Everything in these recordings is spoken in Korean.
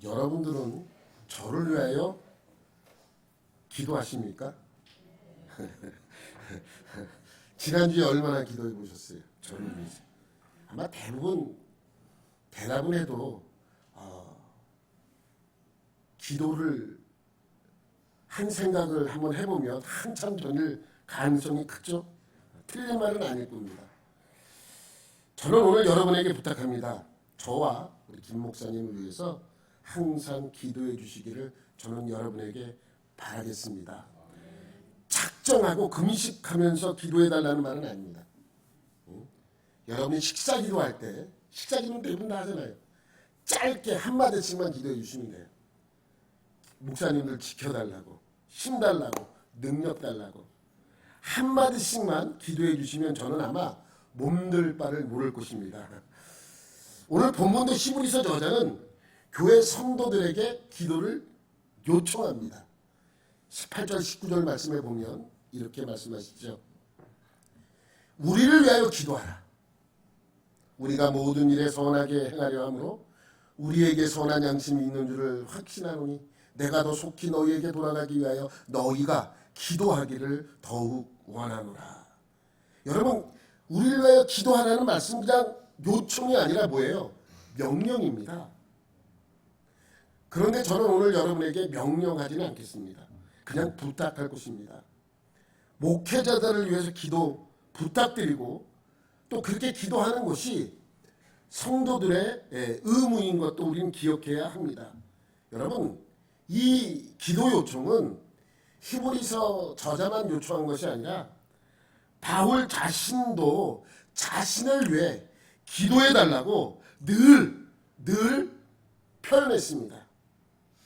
여러분들은 저를 위하여 기도하십니까? 지난주에 얼마나 기도해 보셨어요? 저를 위해서. 아마 대부분 대답은 해도 기도를 한 생각을 한번 해보면 한참 전일 가능성이 크죠? 틀린 말은 아닐 겁니다. 저는 오늘 여러분에게 부탁합니다. 저와 우리 김 목사님을 위해서 항상 기도해 주시기를 저는 여러분에게 바라겠습니다. 작정하고 금식하면서 기도해 달라는 말은 아닙니다. 여러분이 식사 기도할 때, 식사 기도는 대부분 다 하잖아요. 짧게 한마디씩만 기도해 주시면 돼요. 목사님들 지켜달라고, 힘 달라고, 능력 달라고 한마디씩만 기도해 주시면 저는 아마 몸둘 바를 모를 것입니다. 오늘 본문도 히브리서 저자는 교회 성도들에게 기도를 요청합니다. 18절 19절 말씀에 보면 이렇게 말씀하시죠. 우리를 위하여 기도하라. 우리가 모든 일에 선하게 행하려 함으로 우리에게 선한 양심이 있는 줄을 확신하노니 내가 더 속히 너희에게 돌아가기 위하여 너희가 기도하기를 더욱 원하노라. 여러분, 우리를 위하여 기도하라는 말씀 그냥 요청이 아니라 뭐예요? 명령입니다. 그런데 저는 오늘 여러분에게 명령하지는 않겠습니다. 그냥 부탁할 것입니다. 목회자들을 위해서 기도 부탁드리고 또 그렇게 기도하는 것이 성도들의 의무인 것도 우리는 기억해야 합니다. 여러분, 이 기도 요청은 히브리서 저자만 요청한 것이 아니라 바울 자신도 자신을 위해 기도해달라고 늘 표현했습니다.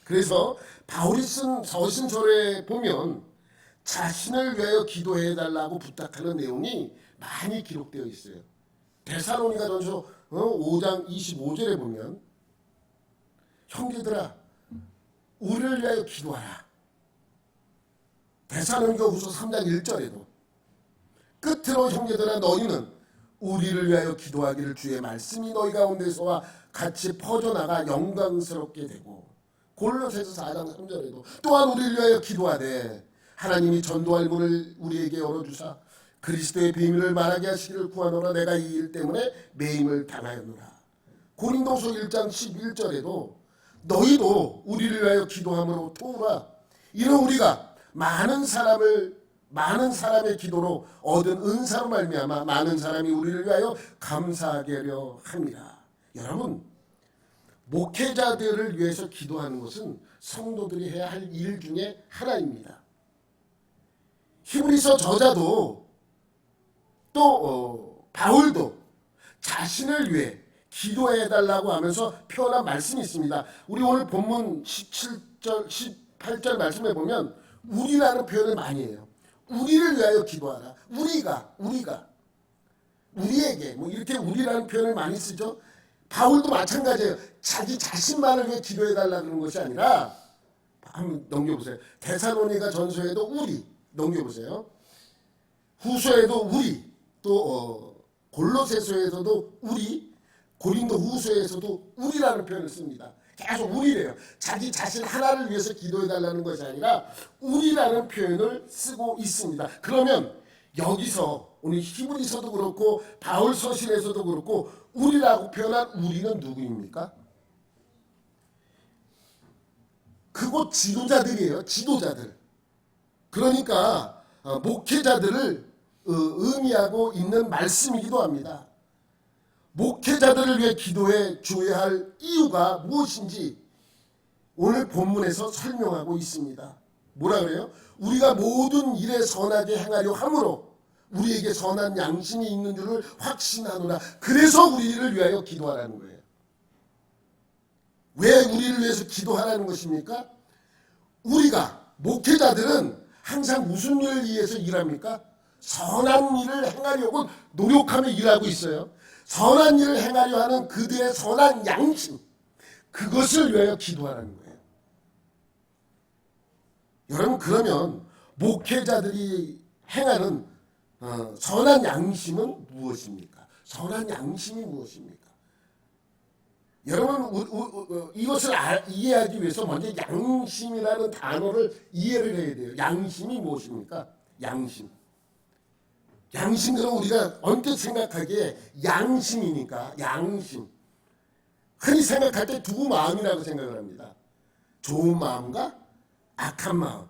그래서 바울이 쓴 서신서에 보면 자신을 위하여 기도해달라고 부탁하는 내용이 많이 기록되어 있어요. 데살로니가 전서 5장 25절에 보면 형제들아 우리를 위하여 기도하라. 데살로니가 후서 3장 1절에도 끝으로 형제들아 너희는 우리를 위하여 기도하기를 주의 말씀이 너희 가운데서와 같이 퍼져나가 영광스럽게 되고 골로새서 4장 3절에도 또한 우리를 위하여 기도하되 하나님이 전도할 문을 우리에게 열어주사 그리스도의 비밀을 말하게 하시기를 구하노라. 내가 이 일 때문에 매임을 당하였노라. 고린도서 1장 11절에도 너희도 우리를 위하여 기도함으로 토우라. 이는 우리가 많은 사람의 기도로 얻은 은사로 말미암아 많은 사람이 우리를 위하여 감사하게 하려 합니다. 여러분, 목회자들을 위해서 기도하는 것은 성도들이 해야 할 일 중에 하나입니다. 히브리서 저자도 또 바울도 자신을 위해 기도해달라고 하면서 표현한 말씀이 있습니다. 우리 오늘 본문 17절, 18절 말씀에 보면 우리라는 표현을 많이 해요. 우리를 위하여 기도하라. 우리가 우리에게 뭐 이렇게 우리라는 표현을 많이 쓰죠. 바울도 마찬가지예요. 자기 자신만을 위해 기도해달라는 그런 것이 아니라 한번 넘겨보세요. 데살로니가 전서에도 우리 넘겨보세요. 후서에도 우리 또 골로새서에서도 우리 고린도 후서에서도 우리라는 표현을 씁니다. 계속 우리래요. 자기 자신 하나를 위해서 기도해달라는 것이 아니라 우리라는 표현을 쓰고 있습니다. 그러면 여기서 오늘 히브리서도 그렇고 바울 서신에서도 그렇고 우리라고 표현한 우리는 누구입니까? 그곳 지도자들이에요. 지도자들. 그러니까 목회자들을 의미하고 있는 말씀이기도 합니다. 목회자들을 위해 기도해 줘야 할 이유가 무엇인지 오늘 본문에서 설명하고 있습니다. 뭐라 그래요? 우리가 모든 일에 선하게 행하려 함으로 우리에게 선한 양심이 있는 줄을 확신하노라. 그래서 우리를 위하여 기도하라는 거예요. 왜 우리를 위해서 기도하라는 것입니까? 우리가 목회자들은 항상 무슨 일을 위해서 일합니까? 선한 일을 행하려고 노력하며 일하고 있어요. 선한 일을 행하려 하는 그들의 선한 양심, 그것을 위하여 기도하라는 거예요. 여러분, 그러면 목회자들이 행하는 선한 양심은 무엇입니까? 선한 양심이 무엇입니까? 여러분 이것을 이해하기 위해서 먼저 양심이라는 단어를 이해를 해야 돼요. 양심이 무엇입니까? 양심. 양심 그럼 우리가 언뜻 생각하기에 양심이니까 양심. 흔히 생각할 때 두 마음이라고 생각을 합니다. 좋은 마음과 악한 마음.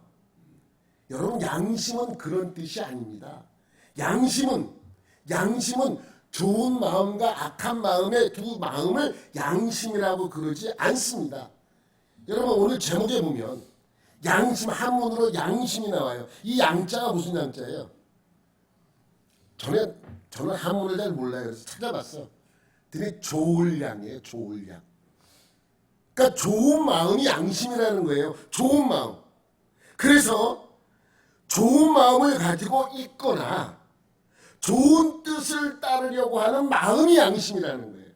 여러분 양심은 그런 뜻이 아닙니다. 양심은 좋은 마음과 악한 마음의 두 마음을 양심이라고 그러지 않습니다. 여러분 오늘 제목에 보면 양심 한문으로 양심이 나와요. 이 양자가 무슨 양자예요? 저는 한문을 잘 몰라요. 그래서 찾아봤어. 근데 좋을 양이에요. 좋을 양. 그러니까 좋은 마음이 양심이라는 거예요. 좋은 마음. 그래서 좋은 마음을 가지고 있거나 좋은 뜻을 따르려고 하는 마음이 양심이라는 거예요.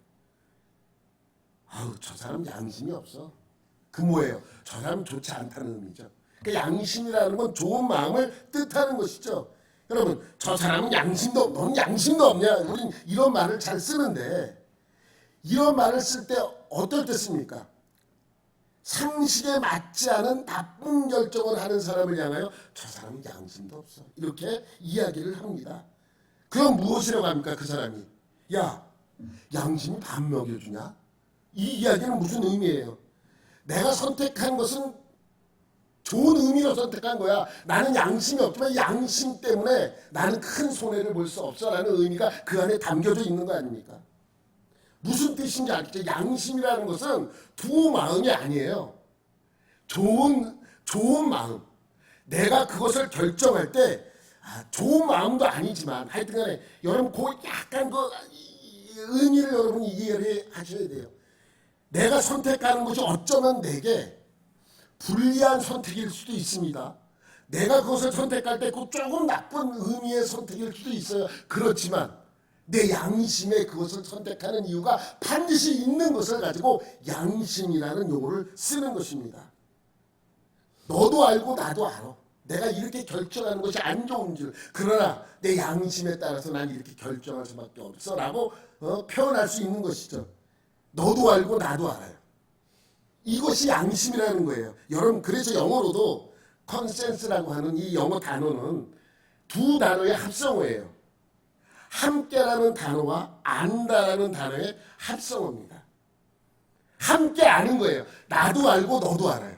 아우 저 사람 양심이 없어. 그 뭐예요? 저 사람 좋지 않다는 의미죠. 그러니까 양심이라는 건 좋은 마음을 뜻하는 것이죠. 여러분 저 사람은 양심도 없, 넌 양심도 없냐? 우린 이런 말을 잘 쓰는데 이런 말을 쓸 때 어떨 때 씁니까? 상식에 맞지 않은 나쁜 결정을 하는 사람을 향하여 저 사람은 양심도 없어. 이렇게 이야기를 합니다. 그럼 무엇이라고 합니까? 그 사람이. 야, 양심이 밥 먹여주냐? 이 이야기는 무슨 의미예요? 내가 선택한 것은 좋은 의미로 선택한 거야. 나는 양심이 없지만 양심 때문에 나는 큰 손해를 볼 수 없어라는 의미가 그 안에 담겨져 있는 거 아닙니까? 무슨 뜻인지 알겠죠? 양심이라는 것은 두 마음이 아니에요. 좋은 마음. 내가 그것을 결정할 때 좋은 마음도 아니지만 하여튼간에 여러분 그 약간 그 의미를 여러분이 이해를 하셔야 돼요. 내가 선택하는 것이 어쩌면 내게 불리한 선택일 수도 있습니다. 내가 그것을 선택할 때 그 조금 나쁜 의미의 선택일 수도 있어요. 그렇지만 내 양심에 그것을 선택하는 이유가 반드시 있는 것을 가지고 양심이라는 용어를 쓰는 것입니다. 너도 알고 나도 알아. 내가 이렇게 결정하는 것이 안 좋은 줄. 그러나 내 양심에 따라서 난 이렇게 결정할 수밖에 없어 라고 표현할 수 있는 것이죠. 너도 알고 나도 알아요. 이것이 양심이라는 거예요. 여러분 그래서 영어로도 컨센스라고 하는 이 영어 단어는 두 단어의 합성어예요. 함께라는 단어와 안다라는 단어의 합성어입니다. 함께 아는 거예요. 나도 알고 너도 알아요.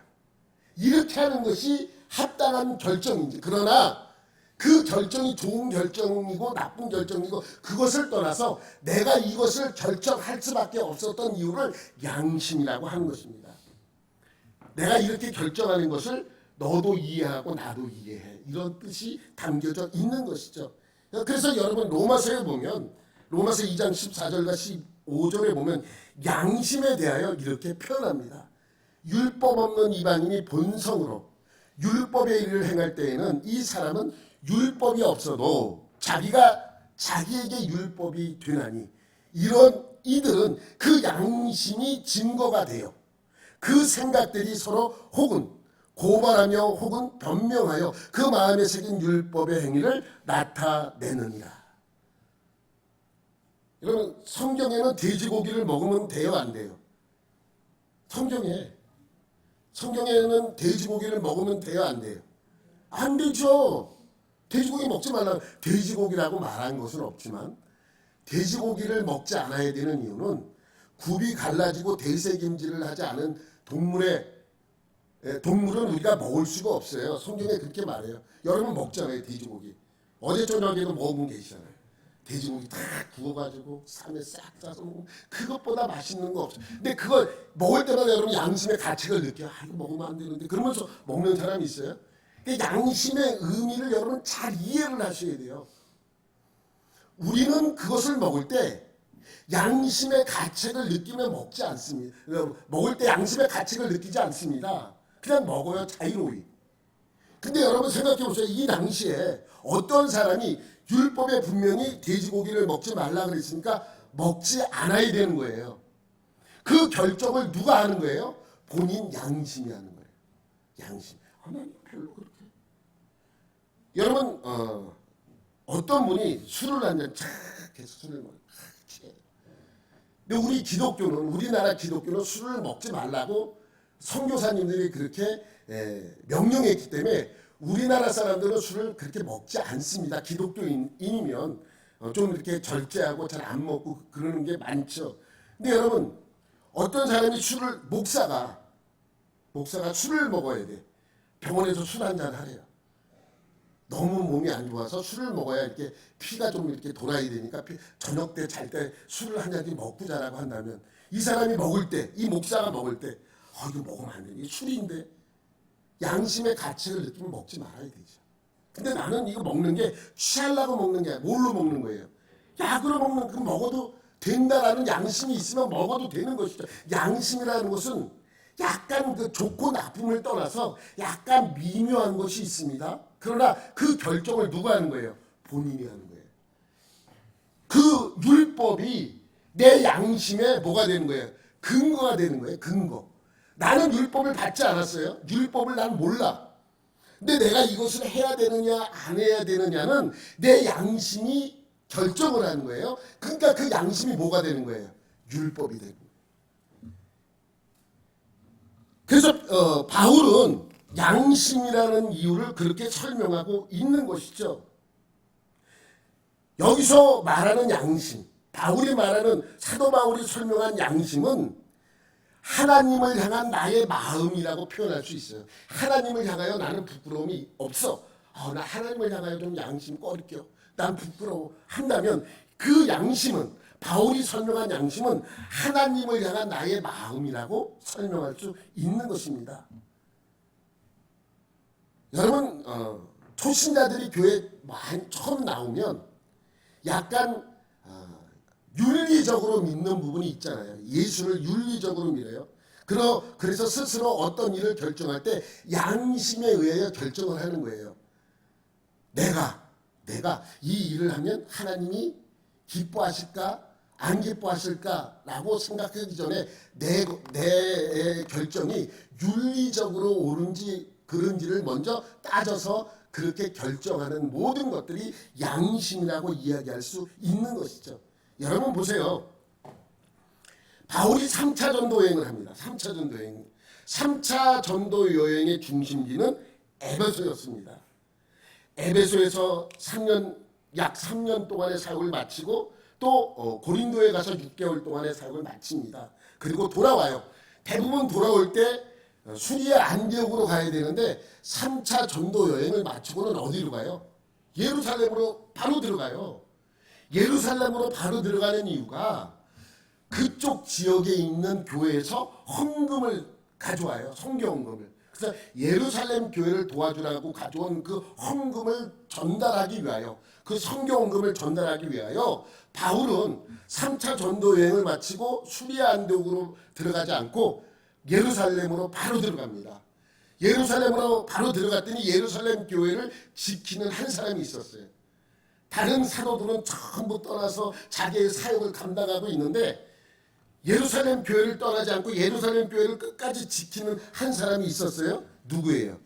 이렇게 하는 것이 합당한 결정인지. 그러나 그 결정이 좋은 결정이고 나쁜 결정이고 그것을 떠나서 내가 이것을 결정할 수밖에 없었던 이유를 양심이라고 하는 것입니다. 내가 이렇게 결정하는 것을 너도 이해하고 나도 이해해. 이런 뜻이 담겨져 있는 것이죠. 그래서 여러분 로마서에 보면 로마서 2장 14절과 15절에 보면 양심에 대하여 이렇게 표현합니다. 율법 없는 이방인이 본성으로 율법의 일을 행할 때에는 이 사람은 율법이 없어도 자기에게 율법이 되나니 이런 이들은 그 양심이 증거가 되어 그 생각들이 서로 혹은 고발하며 혹은 변명하여 그 마음에 새긴 율법의 행위를 나타내느니라. 여러분 성경에는 돼지고기를 먹으면 돼요 안 돼요? 성경에는 돼지고기를 먹으면 돼요 안 돼요? 안 되죠. 돼지고기 먹지 말라. 돼지고기라고 말한 것은 없지만 돼지고기를 먹지 않아야 되는 이유는 굽이 갈라지고 대세김질을 하지 않은 동물은 우리가 먹을 수가 없어요. 성경에 그렇게 말해요. 여러분 먹잖아요 돼지고기. 어제 저녁에도 먹은 게 있잖아요. 돼지고기 다 구워가지고 쌈에 싹 싸서 먹으면 그것보다 맛있는 거 없어요. 근데 그걸 먹을 때마다 여러분 양심의 가책을 느껴요. 이거 먹으면 안 되는데 그러면서 먹는 사람이 있어요. 양심의 의미를 여러분 잘 이해를 하셔야 돼요. 우리는 그것을 먹을 때 양심의 가책을 느끼며 먹지 않습니다. 먹을 때 양심의 가책을 느끼지 않습니다. 그냥 먹어요 자유로이. 근데 여러분 생각해 보세요. 이 당시에 어떤 사람이 율법에 분명히 돼지고기를 먹지 말라 그랬으니까 먹지 않아야 되는 거예요. 그 결정을 누가 하는 거예요? 본인 양심이 하는 거예요. 양심. 하나님 별로 그렇게. 여러분 어떤 분이 술을 한잔 착 해서 술을 먹어요. 근데 우리 기독교는, 우리나라 기독교는 술을 먹지 말라고 선교사님들이 그렇게 명령했기 때문에 우리나라 사람들은 술을 그렇게 먹지 않습니다. 기독교인이면 좀 이렇게 절제하고 잘 안 먹고 그러는 게 많죠. 근데 여러분, 어떤 사람이 목사가 술을 먹어야 돼. 병원에서 술 한잔 하래요. 너무 몸이 안 좋아서 술을 먹어야 이렇게 피가 좀 이렇게 돌아야 되니까 저녁 때 잘 때 술을 한 잔씩 먹고 자라고 한다면 이 사람이 먹을 때, 이 목사가 먹을 때 이거 먹으면 안 돼. 이게 술인데 양심의 가치를 느끼면 먹지 말아야 되죠. 근데 나는 이거 먹는 게 취하려고 먹는 게 아니라 뭘로 먹는 거예요? 약으로 먹는 그 먹어도 된다라는 양심이 있으면 먹어도 되는 것이죠. 양심이라는 것은 약간 그 좋고 나쁨을 떠나서 약간 미묘한 것이 있습니다. 그러나 그 결정을 누가 하는 거예요? 본인이 하는 거예요. 그 율법이 내 양심에 뭐가 되는 거예요? 근거가 되는 거예요. 근거. 나는 율법을 받지 않았어요. 율법을 난 몰라. 근데 내가 이것을 해야 되느냐 안 해야 되느냐는 내 양심이 결정을 하는 거예요. 그러니까 그 양심이 뭐가 되는 거예요? 율법이 되는 거예요. 그래서 바울은 양심이라는 이유를 그렇게 설명하고 있는 것이죠. 여기서 말하는 양심, 바울이 말하는 사도 바울이 설명한 양심은 하나님을 향한 나의 마음이라고 표현할 수 있어요. 하나님을 향하여 나는 부끄러움이 없어. 나 하나님을 향하여 좀 양심 꺼릴게요. 난 부끄러워 한다면 그 양심은, 바울이 설명한 양심은 하나님을 향한 나의 마음이라고 설명할 수 있는 것입니다. 여러분, 초신자들이 교회 처음 나오면 약간 윤리적으로 믿는 부분이 있잖아요. 예수를 윤리적으로 믿어요. 그래서 스스로 어떤 일을 결정할 때 양심에 의하여 결정을 하는 거예요. 내가 이 일을 하면 하나님이 기뻐하실까 안 기뻐하실까라고 생각하기 전에 내 결정이 윤리적으로 옳은지 그런지를 먼저 따져서 그렇게 결정하는 모든 것들이 양심이라고 이야기할 수 있는 것이죠. 여러분 보세요. 바울이 3차 전도 여행을 합니다. 3차 전도 여행. 3차 전도 여행의 중심지는 에베소였습니다. 에베소에서 약 3년 동안의 사역을 마치고 또 고린도에 가서 6개월 동안의 사역을 마칩니다. 그리고 돌아와요. 대부분 돌아올 때 수리아 안디옥으로 가야 되는데 3차 전도 여행을 마치고는 어디로 가요? 예루살렘으로 바로 들어가요. 예루살렘으로 바로 들어가는 이유가 그쪽 지역에 있는 교회에서 헌금을 가져와요. 성경헌금을. 그래서 예루살렘 교회를 도와주라고 가져온 그 헌금을 전달하기 위하여, 그 성경헌금을 전달하기 위하여 바울은 3차 전도 여행을 마치고 수리아 안디옥으로 들어가지 않고 예루살렘으로 바로 들어갑니다. 예루살렘으로 바로 들어갔더니 예루살렘 교회를 지키는 한 사람이 있었어요. 다른 사도들은 전부 떠나서 자기의 사역을 감당하고 있는데 예루살렘 교회를 떠나지 않고 예루살렘 교회를 끝까지 지키는 한 사람이 있었어요. 누구예요?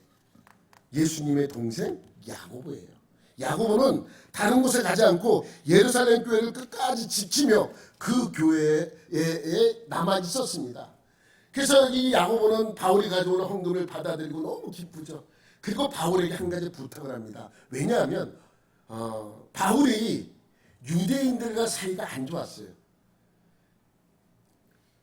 예수님의 동생 야고보예요. 야고보는 다른 곳에 가지 않고 예루살렘 교회를 끝까지 지키며 그 교회에 남아 있었습니다. 그래서 이 야고보는 바울이 가져오는 헌금을 받아들이고 너무 기쁘죠. 그리고 바울에게 한 가지 부탁을 합니다. 왜냐하면 바울이 유대인들과 사이가 안 좋았어요.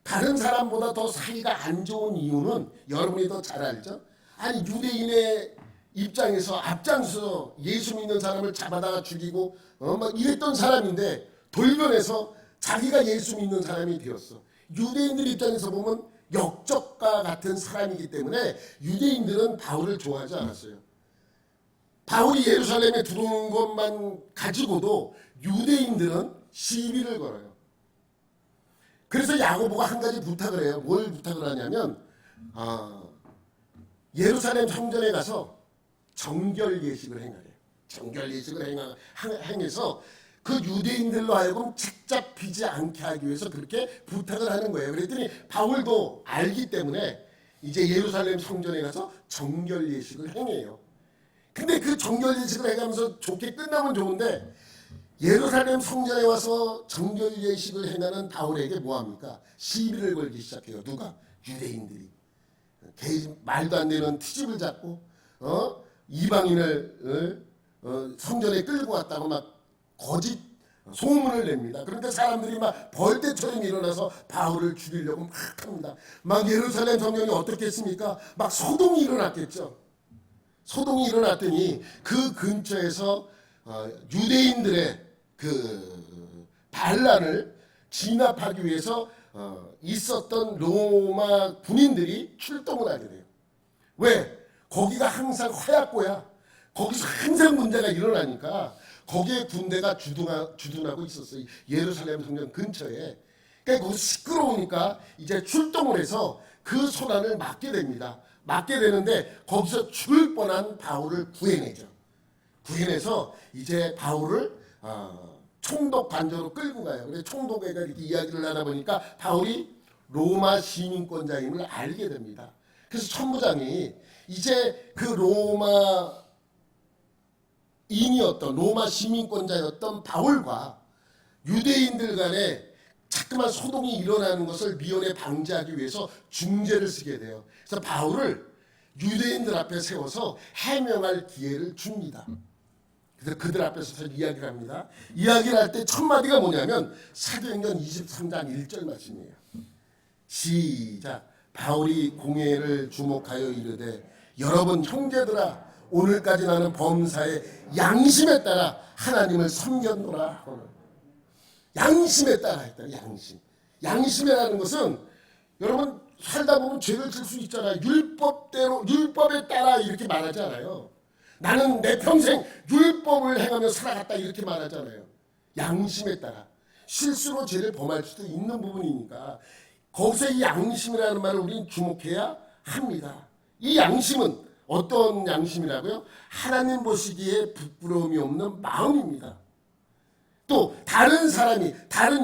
다른 사람보다 더 사이가 안 좋은 이유는 여러분이 더 잘 알죠? 아니 유대인의 입장에서 앞장서 예수 믿는 사람을 잡아다가 죽이고 막 이랬던 사람인데 돌변해서 자기가 예수 믿는 사람이 되었어. 유대인들 입장에서 보면 역적과 같은 사람이기 때문에 유대인들은 바울을 좋아하지 않았어요. 바울이 예루살렘에 들어오는 것만 가지고도 유대인들은 시비를 걸어요. 그래서 야고보가 한 가지 부탁을 해요. 뭘 부탁을 하냐면 예루살렘 성전에 가서 정결 예식을 행하래요. 정결 예식을 행해서 그 유대인들로 하여금 책잡히지 않게 하기 위해서 그렇게 부탁을 하는 거예요. 그랬더니 바울도 알기 때문에 이제 예루살렘 성전에 가서 정결 예식을 행해요. 근데 그 정결 예식을 해가면서 좋게 끝나면 좋은데 예루살렘 성전에 와서 정결 예식을 행하는 바울에게 뭐합니까? 시비를 걸기 시작해요. 누가? 유대인들이. 말도 안 되는 트집을 잡고 이방인을 성전에 끌고 왔다고 막 거짓 소문을 냅니다. 그런데 사람들이 막 벌떼처럼 일어나서 바울을 죽이려고 막 합니다. 막 예루살렘 성전이 어떻게 했습니까? 막 소동이 일어났겠죠. 소동이 일어났더니 그 근처에서 유대인들의 그 반란을 진압하기 위해서 있었던 로마 군인들이 출동을 하게 돼요. 왜? 거기가 항상 허약고야. 거기서 항상 문제가 일어나니까 거기에 군대가 주둔하고 있었어요. 예루살렘 성전 근처에. 그러니까 거기 시끄러우니까 이제 출동을 해서 그 소란을 막게 됩니다. 막게 되는데 거기서 죽을 뻔한 바울을 구해내죠. 구해내서 이제 바울을 총독 관저로 끌고 가요. 그래서 총독에게 이렇게 이야기를 하다 보니까 바울이 로마 시민권자임을 알게 됩니다. 그래서 천부장이 이제 그 로마 시민권자였던 바울과 유대인들 간에 자꾸만 소동이 일어나는 것을 미연에 방지하기 위해서 중재를 쓰게 돼요. 그래서 바울을 유대인들 앞에 세워서 해명할 기회를 줍니다. 그래서 그들 앞에 서서 이야기를 합니다. 이야기를 할 때 첫 마디가 뭐냐면 사도행전 23장 1절 말씀이에요. 시작. 바울이 공회를 주목하여 이르되 여러분 형제들아 오늘까지 나는 범사의 양심에 따라 하나님을 섬겼노라. 양심에 따라 했다. 양심이라는 것은 여러분 살다 보면 죄를 질 수 있잖아요. 율법에 따라 이렇게 말하지 않아요. 나는 내 평생 율법을 행하며 살아갔다 이렇게 말하잖아요. 양심에 따라. 실수로 죄를 범할 수도 있는 부분이니까 거기서 이 양심이라는 말을 우리는 주목해야 합니다. 이 양심은 어떤 양심이라고요? 하나님 보시기에 부끄러움이 없는 마음입니다. 또 다른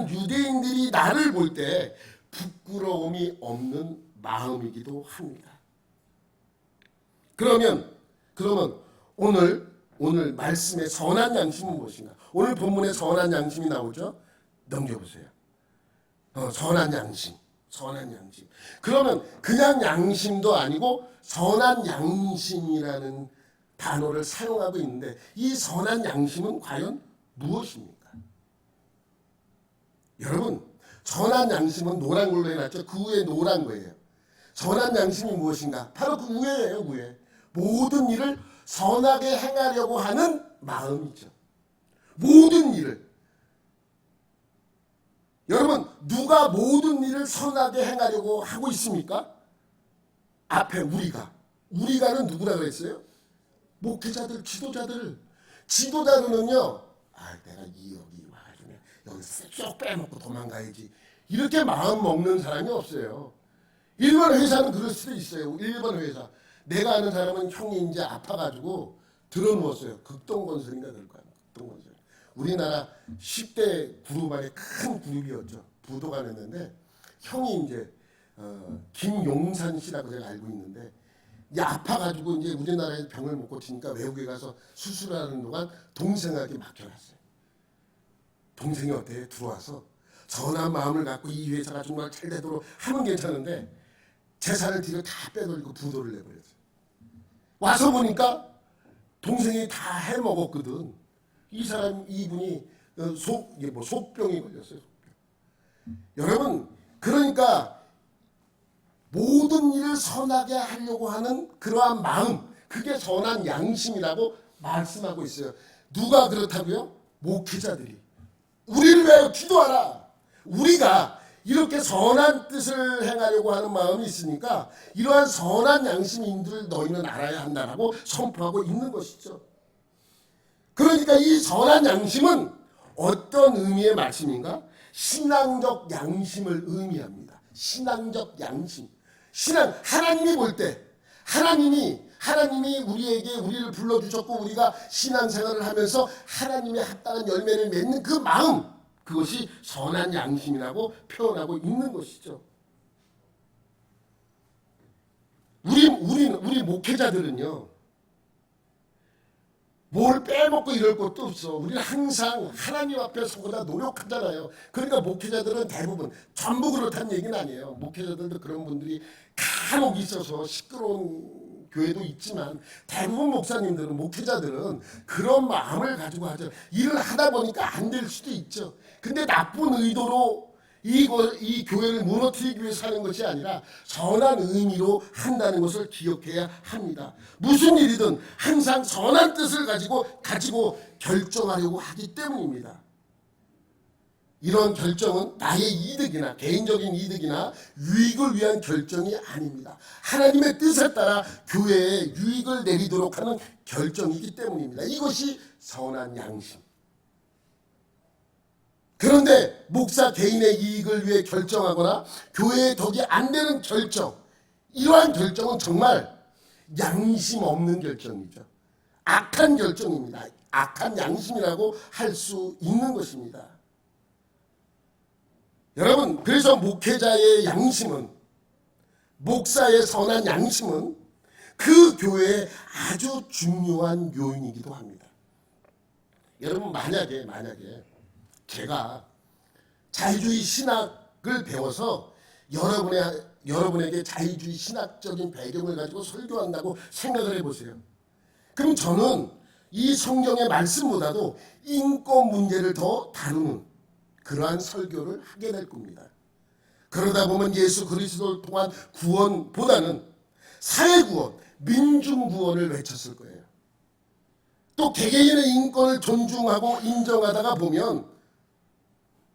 유대인들이 나를 볼 때 부끄러움이 없는 마음이기도 합니다. 그러면 오늘 말씀의 선한 양심은 무엇인가? 오늘 본문에 선한 양심이 나오죠? 넘겨보세요. 선한 양심. 그러면 그냥 양심도 아니고 선한 양심이라는 단어를 사용하고 있는데 이 선한 양심은 과연 무엇입니까? 여러분, 선한 양심은 노란 걸로 해놨죠. 그 위에 노란 거예요. 선한 양심이 무엇인가? 바로 그 위에예요. 위에. 모든 일을 선하게 행하려고 하는 마음이죠. 모든 일을. 여러분, 누가 모든 일을 선하게 행하려고 하고 있습니까? 앞에 우리가는 누구라 그랬어요? 목회자들, 지도자들은요. 내가 여기 와가지고 여기 쏙 빼먹고 도망가야지. 이렇게 마음 먹는 사람이 없어요. 일반 회사는 그럴 수도 있어요. 일반 회사. 내가 아는 사람은 형이 이제 아파가지고 들어누웠어요. 극동건설인가 그럴 거야. 극동건설. 우리나라 10대 그룹 안에 큰 그룹이었죠. 부도가 냈는데 형이 이제 김용산 씨라고 제가 알고 있는데 아파가지고 이제 우리나라에서 병을 못 고치니까 외국에 가서 수술하는 동안 동생에게 맡겨놨어요. 동생이 어때요? 들어와서 선한 마음을 갖고 이 회사가 정말 잘 되도록 하면 괜찮은데 재산을 뒤로 다 빼돌리고 부도를 내버렸어요. 와서 보니까 동생이 다 해먹었거든. 이분이 속병이 걸렸어요. 여러분, 그러니까 모든 일을 선하게 하려고 하는 그러한 마음, 그게 선한 양심이라고 말씀하고 있어요. 누가 그렇다고요? 목회자들이. 우리를 위하여 기도하라. 우리가 이렇게 선한 뜻을 행하려고 하는 마음이 있으니까 이러한 선한 양심인 줄 너희는 알아야 한다라고 선포하고 있는 것이죠. 그러니까 이 선한 양심은 어떤 의미의 말씀인가? 신앙적 양심을 의미합니다. 신앙적 양심. 하나님이 볼 때 하나님이 우리를 불러주셨고 우리가 신앙생활을 하면서 하나님의 합당한 열매를 맺는 그 마음, 그것이 선한 양심이라고 표현하고 있는 것이죠. 우리 목회자들은요, 뭘 빼먹고 이럴 것도 없어. 우리는 항상 하나님 앞에 서보다 노력하잖아요. 그러니까 목회자들은 대부분, 전부 그렇다는 얘기는 아니에요. 목회자들도 그런 분들이 간혹 있어서 시끄러운 교회도 있지만 대부분 목사님들은, 목회자들은 그런 마음을 가지고 하죠. 일을 하다 보니까 안 될 수도 있죠. 근데 나쁜 의도로 이 교회를 무너뜨리기 위해서 하는 것이 아니라 선한 의미로 한다는 것을 기억해야 합니다. 무슨 일이든 항상 선한 뜻을 가지고 결정하려고 하기 때문입니다. 이런 결정은 나의 이득이나 개인적인 이득이나 유익을 위한 결정이 아닙니다. 하나님의 뜻에 따라 교회에 유익을 내리도록 하는 결정이기 때문입니다. 이것이 선한 양심. 그런데 목사 개인의 이익을 위해 결정하거나 교회의 덕이 안 되는 결정, 이러한 결정은 정말 양심 없는 결정이죠. 악한 결정입니다. 악한 양심이라고 할 수 있는 것입니다. 여러분, 그래서 목회자의 양심은, 목사의 선한 양심은 그 교회의 아주 중요한 요인이기도 합니다. 여러분, 만약에 제가 자유주의 신학을 배워서 여러분에게 자유주의 신학적인 배경을 가지고 설교한다고 생각을 해보세요. 그럼 저는 이 성경의 말씀보다도 인권 문제를 더 다루는 그러한 설교를 하게 될 겁니다. 그러다 보면 예수 그리스도를 통한 구원보다는 사회구원, 민중구원을 외쳤을 거예요. 또 개개인의 인권을 존중하고 인정하다가 보면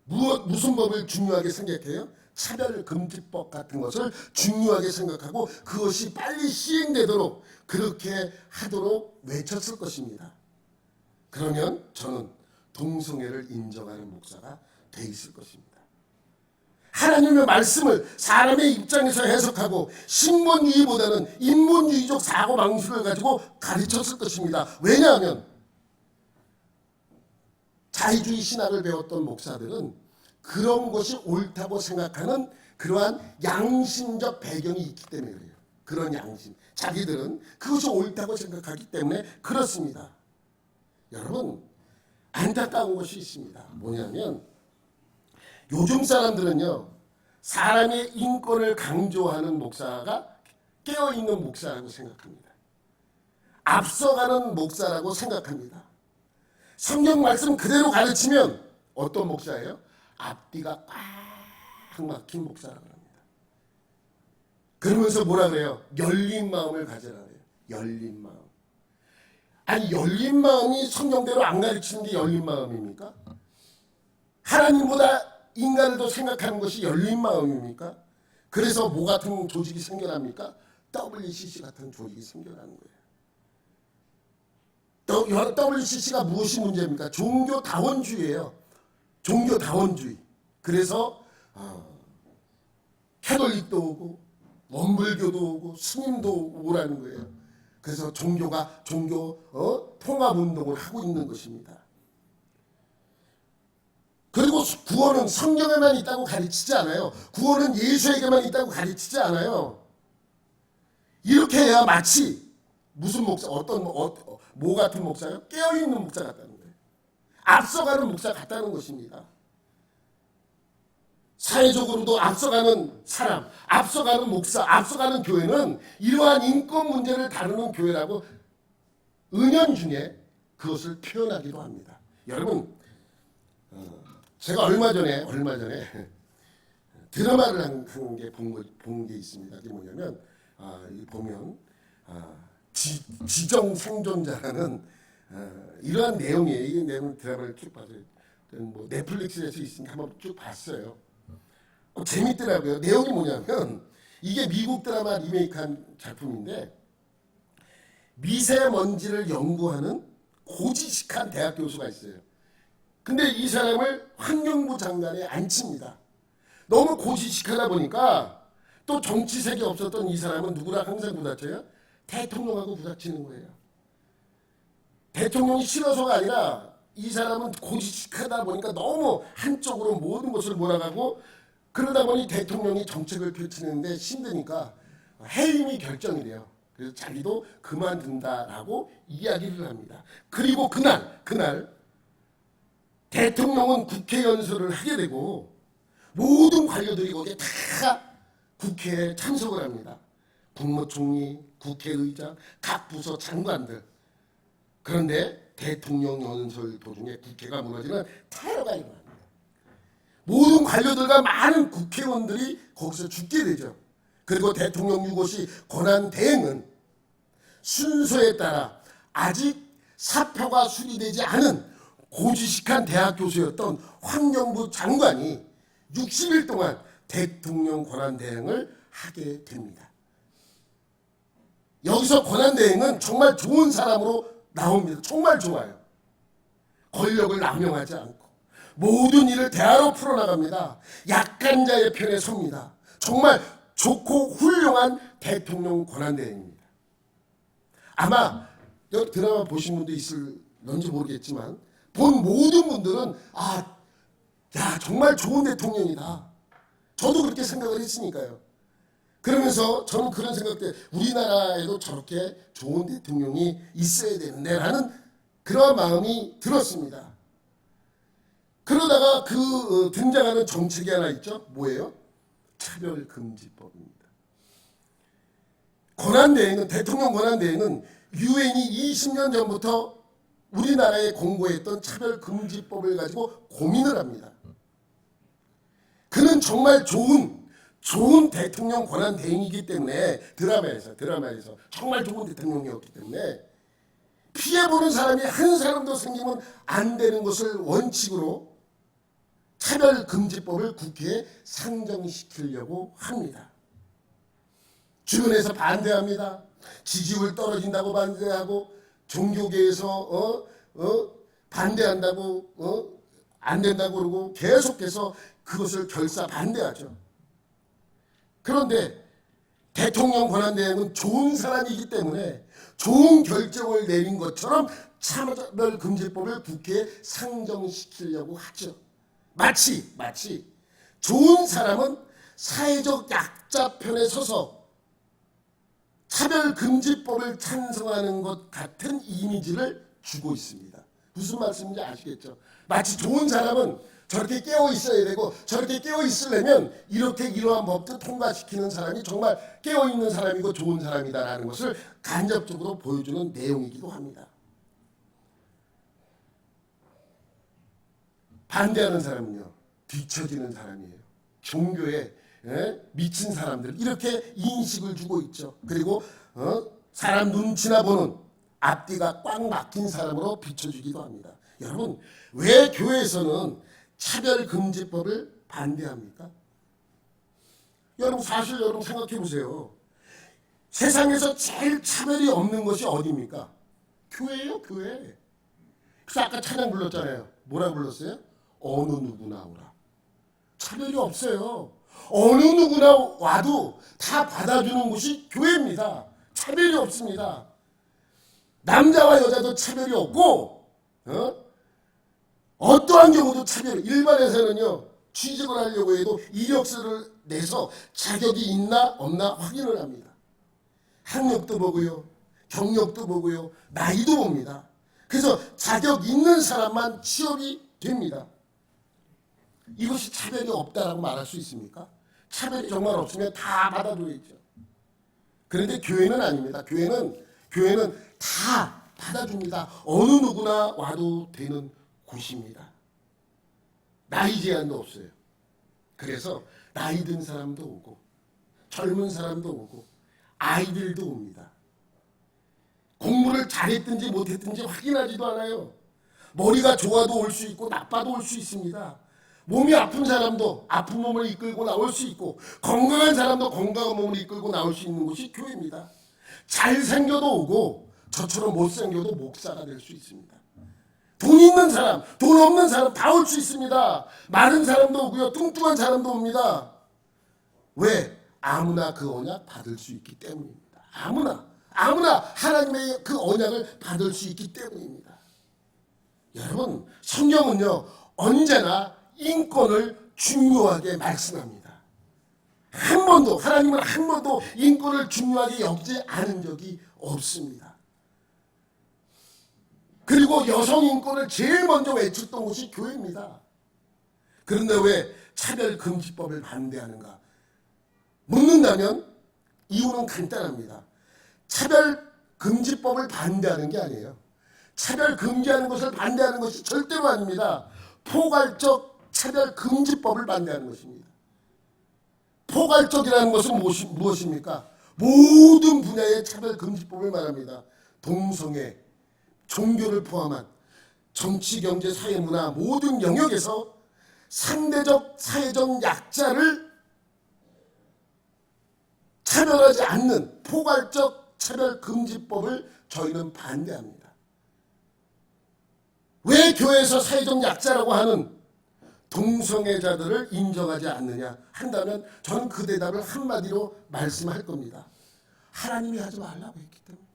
무슨 법을 중요하게 생각해요? 차별금지법 같은 것을 중요하게 생각하고 그것이 빨리 시행되도록 그렇게 하도록 외쳤을 것입니다. 그러면 저는 동성애를 인정하는 목사가 돼 있을 것입니다. 하나님의 말씀을 사람의 입장에서 해석하고 신문주의보다는 인문주의적 사고방식을 가지고 가르쳤을 것입니다. 왜냐하면 자유주의 신학을 배웠던 목사들은 그런 것이 옳다고 생각하는 그러한 양심적 배경이 있기 때문에 그래요. 그런 양심. 자기들은 그것이 옳다고 생각하기 때문에 그렇습니다. 여러분, 안타까운 것이 있습니다. 뭐냐면 요즘 사람들은요, 사람의 인권을 강조하는 목사가 깨어있는 목사라고 생각합니다. 앞서가는 목사라고 생각합니다. 성경 말씀 그대로 가르치면 어떤 목사예요? 앞뒤가 꽉 막힌 목사라고 합니다. 그러면서 뭐라 그래요? 열린 마음을 가져라 그래요. 열린 마음. 아니, 열린 마음이 성경대로 안 가르치는 게 열린 마음입니까? 하나님보다 인간을 더 생각하는 것이 열린 마음입니까? 그래서 뭐 같은 조직이 생겨납니까? WCC 같은 조직이 생겨나는 거예요. WCC가 무엇이 문제입니까? 종교다원주의예요. 종교다원주의. 그래서 캐톨릭도 오고 원불교도 오고 스님도 오라는 거예요. 그래서 종교 통합운동을 하고 있는 것입니다. 그리고 구원은 성경에만 있다고 가르치지 않아요. 구원은 예수에게만 있다고 가르치지 않아요. 이렇게 해야 마치 무슨 목사, 뭐 같은 목사요? 깨어있는 목사 같다는 거예요. 앞서가는 목사 같다는 것입니다. 사회적으로도 앞서가는 사람, 앞서가는 목사, 앞서가는 교회는 이러한 인권 문제를 다루는 교회라고 은연중에 그것을 표현하기도 합니다. 여러분, 제가 얼마 전에 드라마를 한 게 본 게 있습니다. 그게 뭐냐면 보면 지정 생존자라는 이러한 내용이에요. 이 내용 드라마를 쭉 봐서 뭐 넷플릭스에서 있으니까 한번 쭉 봤어요. 재밌더라고요. 내용이 뭐냐면 이게 미국 드라마 리메이크한 작품인데 미세먼지를 연구하는 고지식한 대학 교수가 있어요. 근데 이 사람을 환경부 장관에 앉힙니다. 너무 고지식하다 보니까 또 정치색이 없었던 이 사람은 누구랑 항상 부닥쳐요? 대통령하고 부닥치는 거예요. 대통령이 싫어서가 아니라 이 사람은 고지식하다 보니까 너무 한쪽으로 모든 것을 몰아가고 그러다 보니 대통령이 정책을 펼치는데 힘드니까 해임이 결정이 돼요. 그래서 자기도 그만둔다라고 이야기를 합니다. 그리고 그날 대통령은 국회 연설을 하게 되고 모든 관료들이 거기에 다 국회에 참석을 합니다. 국무총리, 국회의장, 각 부서 장관들. 그런데 대통령 연설 도중에 국회가 무너지는 테러가 일어납니다. 모든 관료들과 많은 국회의원들이 거기서 죽게 되죠. 그리고 대통령 유고시 권한대행은 순서에 따라 아직 사표가 수리되지 않은 고지식한 대학 교수였던 환경부 장관이 60일 동안 대통령 권한대행을 하게 됩니다. 여기서 권한대행은 정말 좋은 사람으로 나옵니다. 정말 좋아요. 권력을 남용하지 않고 모든 일을 대화로 풀어나갑니다. 약한 자의 편에 섭니다. 정말 좋고 훌륭한 대통령 권한대행입니다. 아마 여기 드라마 보신 분도 있을런지 모르겠지만 본 모든 분들은 야 정말 좋은 대통령이다. 저도 그렇게 생각을 했으니까요. 그러면서 저는 그런 생각 때 우리나라에도 저렇게 좋은 대통령이 있어야 되는데 라는 그런 마음이 들었습니다. 그러다가 등장하는 정책이 하나 있죠. 뭐예요? 차별금지법입니다. 대통령 권한대행은 유엔이 20년 전부터 우리나라에 공고했던 차별금지법을 가지고 고민을 합니다. 그는 정말 좋은 대통령 권한대행이기 때문에 드라마에서 정말 좋은 대통령이었기 때문에 피해보는 사람이 한 사람도 생기면 안 되는 것을 원칙으로 차별금지법을 국회에 상정시키려고 합니다. 주변에서 반대합니다. 지지율 떨어진다고 반대하고 종교계에서 반대한다고 안 된다고 그러고 계속해서 그것을 결사 반대하죠. 그런데 대통령 권한대행은 좋은 사람이기 때문에 좋은 결정을 내린 것처럼 차별금지법을 국회에 상정시키려고 하죠. 마치 좋은 사람은 사회적 약자 편에 서서 차별금지법을 찬성하는 것 같은 이미지를 주고 있습니다. 무슨 말씀인지 아시겠죠? 마치 좋은 사람은 저렇게 깨어 있어야 되고 저렇게 깨어 있으려면 이러한 법도 통과시키는 사람이 정말 깨어 있는 사람이고 좋은 사람이다라는 것을 간접적으로 보여주는 내용이기도 합니다. 반대하는 사람은요, 뒤처지는 사람이에요. 종교에 미친 사람들 이렇게 인식을 주고 있죠. 그리고 사람 눈치나 보는 앞뒤가 꽉 막힌 사람으로 비춰주기도 합니다. 여러분, 왜 교회에서는 차별금지법을 반대합니까? 여러분 생각해 보세요. 세상에서 제일 차별이 없는 것이 어디입니까? 교회예요, 교회. 그래서 아까 찬양 불렀잖아요. 뭐라고 불렀어요? 어느 누구나 오라. 차별이 없어요. 어느 누구나 와도 다 받아주는 곳이 교회입니다. 차별이 없습니다. 남자와 여자도 차별이 없고 어떠한 경우도 일반에서는요 취직을 하려고 해도 이력서를 내서 자격이 있나 없나 확인을 합니다. 학력도 보고요, 경력도 보고요, 나이도 봅니다. 그래서 자격 있는 사람만 취업이 됩니다. 이것이 차별이 없다라고 말할 수 있습니까? 차별이 정말 없으면 다 받아줘야죠. 그런데 교회는 아닙니다. 교회는 다 받아줍니다. 어느 누구나 와도 되는 곳입니다. 나이 제한도 없어요. 그래서 나이 든 사람도 오고 젊은 사람도 오고 아이들도 옵니다. 공부를 잘했든지 못했든지 확인하지도 않아요. 머리가 좋아도 올 수 있고 나빠도 올 수 있습니다. 몸이 아픈 사람도 아픈 몸을 이끌고 나올 수 있고 건강한 사람도 건강한 몸을 이끌고 나올 수 있는 곳이 교회입니다. 잘생겨도 오고 저처럼 못생겨도 목사가 될 수 있습니다. 돈 있는 사람, 돈 없는 사람 다 올 수 있습니다. 마른 사람도 오고요, 뚱뚱한 사람도 옵니다. 왜? 아무나 그 언약 받을 수 있기 때문입니다. 아무나 하나님의 그 언약을 받을 수 있기 때문입니다. 여러분, 성경은요 언제나 인권을 중요하게 말씀합니다. 하나님은 한 번도 인권을 중요하게 여기지 않은 적이 없습니다. 그리고 여성 인권을 제일 먼저 외쳤던 곳이 교회입니다. 그런데 왜 차별금지법을 반대하는가? 묻는다면 이유는 간단합니다. 차별금지법을 반대하는 게 아니에요. 차별금지하는 것을 반대하는 것이 절대로 아닙니다. 포괄적 차별금지법을 반대하는 것입니다. 포괄적이라는 것은 무엇입니까? 모든 분야의 차별금지법을 말합니다. 동성애, 종교를 포함한 정치, 경제, 사회, 문화 모든 영역에서 상대적 사회적 약자를 차별하지 않는 포괄적 차별금지법을 저희는 반대합니다. 왜 교회에서 사회적 약자라고 하는 동성애자들을 인정하지 않느냐 한다면 저는 그 대답을 한마디로 말씀할 겁니다. 하나님이 하지 말라고 했기 때문에.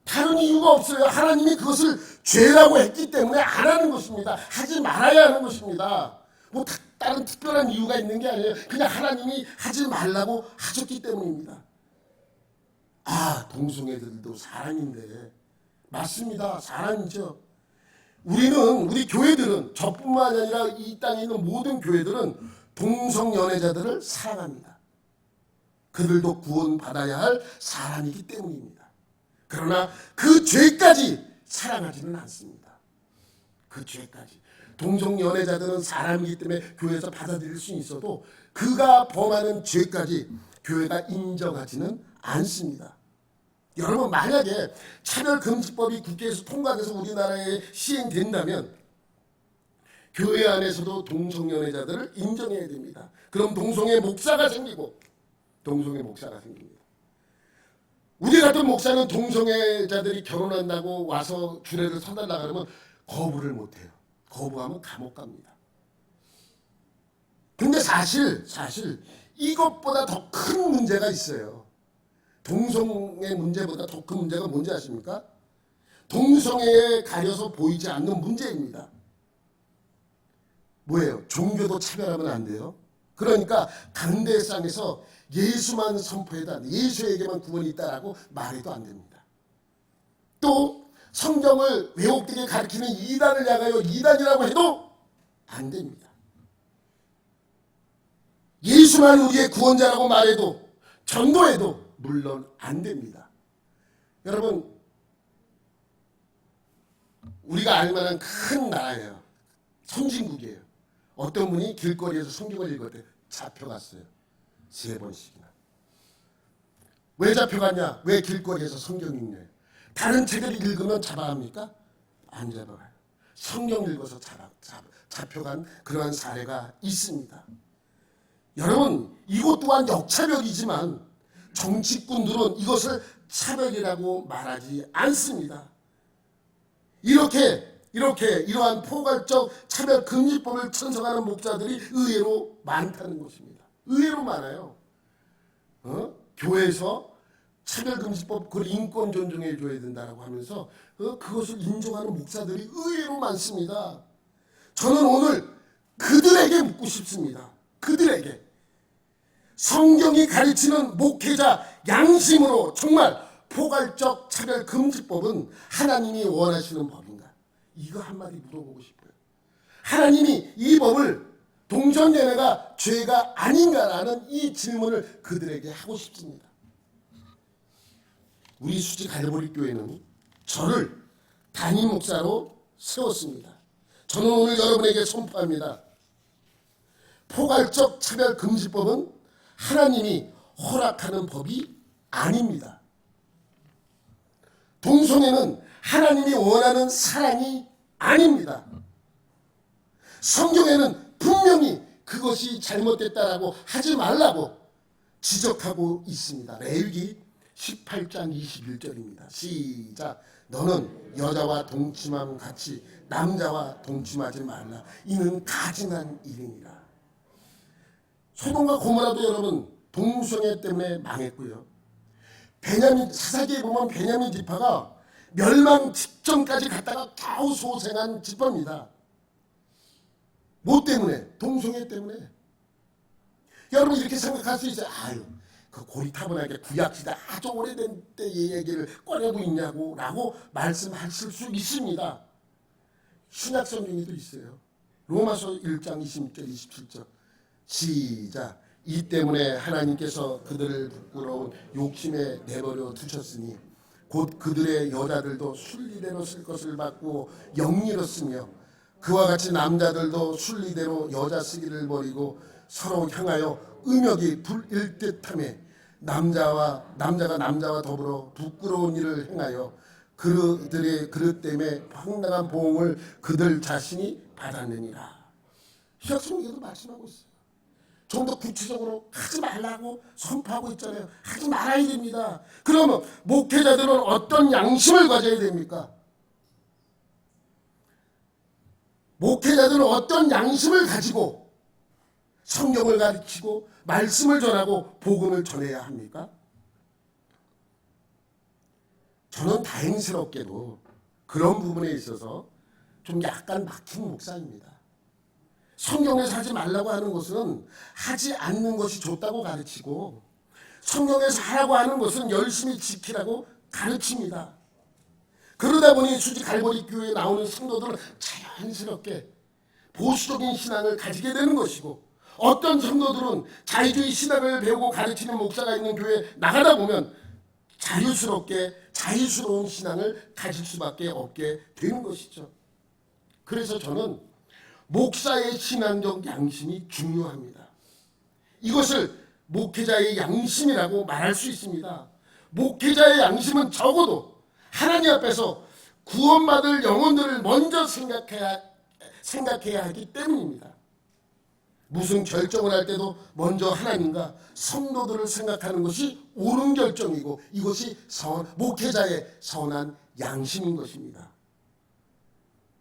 다른 이유가 없어요. 하나님이 그것을 죄라고 했기 때문에 안 하는 것입니다. 하지 말아야 하는 것입니다. 뭐 다른 특별한 이유가 있는 게 아니에요. 그냥 하나님이 하지 말라고 하셨기 때문입니다. 아, 동성애들도 사람인데. 맞습니다. 사람이죠. 우리 교회들은, 저뿐만 아니라 이 땅에 있는 모든 교회들은 동성연애자들을 사랑합니다. 그들도 구원받아야 할 사람이기 때문입니다. 그러나 그 죄까지 사랑하지는 않습니다. 그 죄까지. 동성연애자들은 사람이기 때문에 교회에서 받아들일 수 있어도 그가 범하는 죄까지 교회가 인정하지는 않습니다. 여러분, 만약에 차별금지법이 국회에서 통과돼서 우리나라에 시행된다면 교회 안에서도 동성연애자들을 인정해야 됩니다. 그럼 동성애 목사가 생깁니다. 우리 같은 목사는 동성애자들이 결혼한다고 와서 주례를 서달라 그러면 거부를 못해요. 거부하면 감옥 갑니다. 근데 사실 이것보다 더 큰 문제가 있어요. 동성애 문제보다 더 큰 문제가 뭔지 아십니까? 동성애에 가려서 보이지 않는 문제입니다. 뭐예요? 종교도 차별하면 안 돼요. 그러니까 강대상에서 예수만 선포해도 안 돼. 예수에게만 구원이 있다라고 말해도 안 됩니다. 또 성경을 왜곡되게 가르치는 이단을 향하여 이단이라고 해도 안 됩니다. 예수만 우리의 구원자라고 말해도 전도해도 물론 안 됩니다. 여러분, 우리가 알만한 큰 나라예요. 선진국이에요. 어떤 분이 길거리에서 성경을 읽을 때 잡혀갔어요. 3번씩이나. 왜 잡혀갔냐? 왜 길거리에서 성경 읽냐? 다른 책을 읽으면 잡아갑니까? 안 잡아가요. 성경 읽어서 잡혀간 그러한 사례가 있습니다. 여러분, 이것 또한 역차별이지만 정치꾼들은 이것을 차별이라고 말하지 않습니다. 이러한 포괄적 차별금지법을 찬성하는 목사들이 의외로 많다는 것입니다. 의외로 많아요. 교회에서 차별금지법, 그걸 인권 존중해 줘야 된다고 하면서 그것을 인정하는 목사들이 의외로 많습니다. 저는 오늘 그들에게 묻고 싶습니다. 그들에게. 성경이 가르치는 목회자 양심으로 정말 포괄적 차별금지법은 하나님이 원하시는 법인가? 이거 한마디 물어보고 싶어요. 하나님이 이 법을 동성연애가 죄가 아닌가라는 이 질문을 그들에게 하고 싶습니다. 우리 수지 갈보리 교회는 저를 담임 목사로 세웠습니다. 저는 오늘 여러분에게 선포합니다. 포괄적 차별금지법은 하나님이 허락하는 법이 아닙니다. 동성애는 하나님이 원하는 사랑이 아닙니다. 성경에는 분명히 그것이 잘못됐다라고 하지 말라고 지적하고 있습니다. 레위기 18장 21절입니다. 시작. 너는 여자와 동침함 같이 남자와 동침하지 말라. 이는 가증한 일이니라. 소돔과 고모라도 여러분 동성애 때문에 망했고요. 사사기에 보면 베냐민 지파가 멸망 직전까지 갔다가 겨우 소생한 지파입니다. 뭐 때문에? 동성애 때문에. 여러분 이렇게 생각할 수 있어요. 아유, 그 고리타분하게 구약시대 아주 오래된 때의 얘기를 꺼내고 있냐고 라고 말씀하실 수 있습니다. 신약 성경에도 있어요. 로마서 1장 26절 27절 시작. 이 때문에 하나님께서 그들을 부끄러운 욕심에 내버려 두셨으니 곧 그들의 여자들도 순리대로 쓸 것을 받고 영리롭으며 그와 같이 남자들도 순리대로 여자 쓰기를 버리고 서로 향하여 음욕이 불일 듯하며 남자가 남자와 더불어 부끄러운 일을 행하여 그들의 그릇 때문에 황당한 보응을 그들 자신이 받았느니라. 신약성경에도 말씀하고 있어요. 좀 더 구체적으로 하지 말라고 선포하고 있잖아요. 하지 말아야 됩니다. 그러면 목회자들은 어떤 양심을 가져야 됩니까? 목회자들은 어떤 양심을 가지고 성경을 가르치고 말씀을 전하고 복음을 전해야 합니까? 저는 다행스럽게도 그런 부분에 있어서 좀 약간 막힌 목사입니다. 성경에서 하지 말라고 하는 것은 하지 않는 것이 좋다고 가르치고 성경에서 하라고 하는 것은 열심히 지키라고 가르칩니다. 그러다 보니 수지 갈보리 교회에 나오는 성도들은 자연스럽게 보수적인 신앙을 가지게 되는 것이고 어떤 성도들은 자유주의 신앙을 배우고 가르치는 목사가 있는 교회에 나가다 보면 자유스럽게 자유스러운 신앙을 가질 수밖에 없게 되는 것이죠. 그래서 저는 목사의 신앙적 양심이 중요합니다. 이것을 목회자의 양심이라고 말할 수 있습니다. 목회자의 양심은 적어도 하나님 앞에서 구원받을 영혼들을 먼저 생각해야 하기 때문입니다. 무슨 결정을 할 때도 먼저 하나님과 성도들을 생각하는 것이 옳은 결정이고 이것이 목회자의 선한 양심인 것입니다.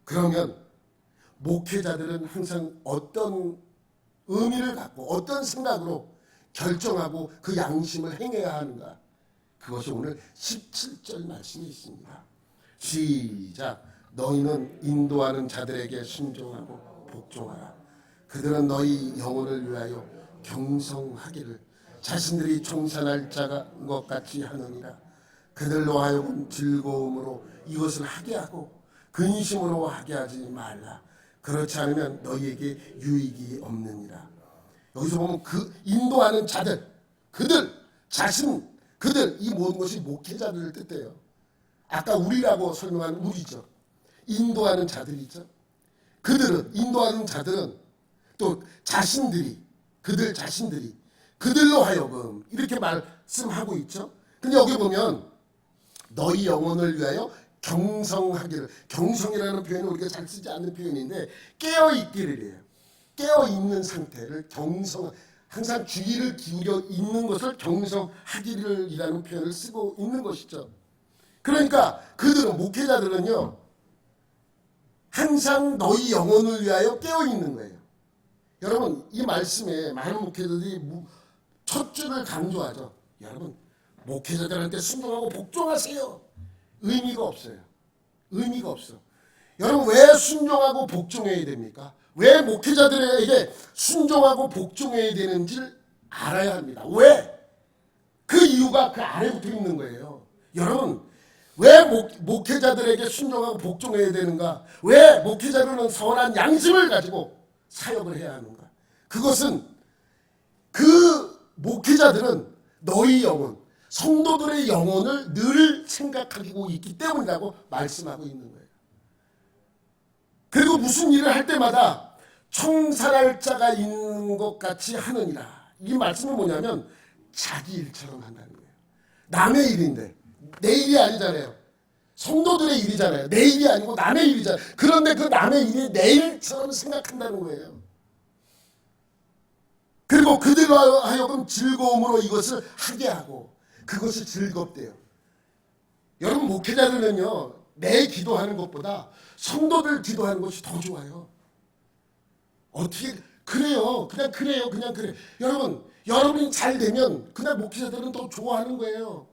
그러면 목회자들은 항상 어떤 의미를 갖고 어떤 생각으로 결정하고 그 양심을 행해야 하는가? 그것이 오늘 17절 말씀이 있습니다. 시작. 너희는 인도하는 자들에게 순종하고 복종하라. 그들은 너희 영혼을 위하여 경성하기를 자신들이 청산할 것 같이 하느니라. 그들로 하여금 즐거움으로 이것을 하게 하고 근심으로 하게 하지 말라. 그렇지 않으면 너희에게 유익이 없느니라. 여기서 보면 그 인도하는 자들, 그들 이 모든 것이 목회자들을 뜻해요. 아까 우리라고 설명한 우리죠. 인도하는 자들이죠. 인도하는 자들은 또 그들 자신들이 그들로 하여금 이렇게 말씀하고 있죠. 근데 여기 보면 너희 영혼을 위하여 경성하기를, 경성이라는 표현은 우리가 잘 쓰지 않는 표현인데 깨어있기를 해요. 깨어있는 상태를 항상 주의를 기울여 있는 것을 경성하기를이라는 표현을 쓰고 있는 것이죠. 그러니까 목회자들은요 항상 너희 영혼을 위하여 깨어있는 거예요. 여러분 이 말씀에 많은 목회자들이 첫 줄을 강조하죠. 여러분 목회자들한테 순종하고 복종하세요. 의미가 없어요. 의미가 없어. 여러분 왜 순종하고 복종해야 됩니까? 왜 목회자들에게 순종하고 복종해야 되는지를 알아야 합니다. 왜? 그 이유가 그 안에 붙어 있는 거예요. 여러분 왜 목회자들에게 순종하고 복종해야 되는가? 왜 목회자들은 선한 양심을 가지고 사역을 해야 하는가? 그것은 그 목회자들은 너희 영혼, 성도들의 영혼을 늘 생각하고 있기 때문이라고 말씀하고 있는 거예요. 그리고 무슨 일을 할 때마다 청산할 자가 있는 것 같이 하느니라. 이 말씀은 뭐냐면 자기 일처럼 한다는 거예요. 남의 일인데 내 일이 아니잖아요. 성도들의 일이잖아요. 내 일이 아니고 남의 일이잖아요. 그런데 그 남의 일이 내 일처럼 생각한다는 거예요. 그리고 그들로 하여금 즐거움으로 이것을 하게 하고 그것이 즐겁대요. 여러분 목회자들은요 내 기도하는 것보다 성도들 기도하는 것이 더 좋아요. 어떻게 그래요. 그냥 그래요. 여러분이 잘 되면 그냥 목회자들은 더 좋아하는 거예요.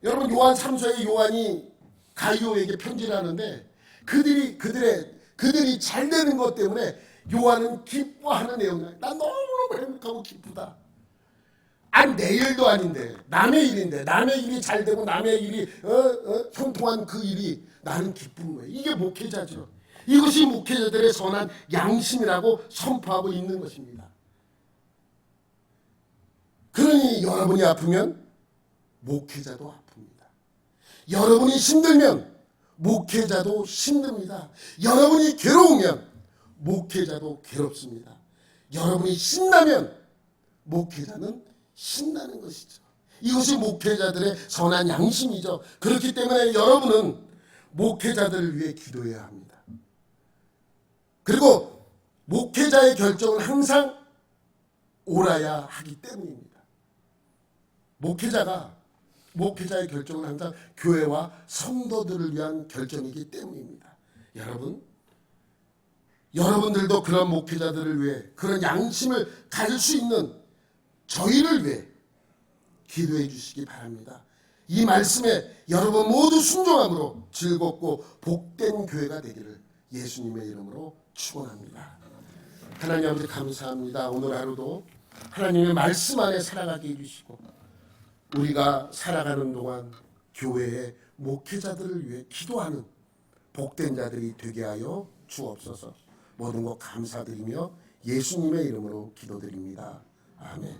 여러분 요한 3서에 요한이 가이오에게 편지를 하는데 그들이 잘 되는 것 때문에 요한은 기뻐하는 내용이야. 나 너무너무 행복하고 기쁘다. 아니 내 일도 아닌데 남의 일인데 남의 일이 잘 되고 남의 일이 형통한 그 일이 나는 기쁜 거예요. 이게 목회자죠. 이것이 목회자들의 선한 양심이라고 선포하고 있는 것입니다. 그러니 여러분이 아프면 목회자도 아픕니다. 여러분이 힘들면 목회자도 힘듭니다. 여러분이 괴로우면 목회자도 괴롭습니다. 여러분이 신나면 목회자는 신나는 것이죠. 이것이 목회자들의 선한 양심이죠. 그렇기 때문에 여러분은 목회자들을 위해 기도해야 합니다. 그리고 목회자의 결정은 항상 옳아야 하기 때문입니다. 목회자의 결정은 항상 교회와 성도들을 위한 결정이기 때문입니다. 여러분들도 그런 목회자들을 위해 그런 양심을 가질 수 있는 저희를 위해 기도해 주시기 바랍니다. 이 말씀에 여러분 모두 순종함으로 즐겁고 복된 교회가 되기를 예수님의 이름으로 축원합니다. 하나님 아버지 감사합니다. 오늘 하루도 하나님의 말씀 안에 살아가게 해주시고 우리가 살아가는 동안 교회의 목회자들을 위해 기도하는 복된 자들이 되게 하여 주옵소서. 모든 것 감사드리며 예수님의 이름으로 기도드립니다. 아멘.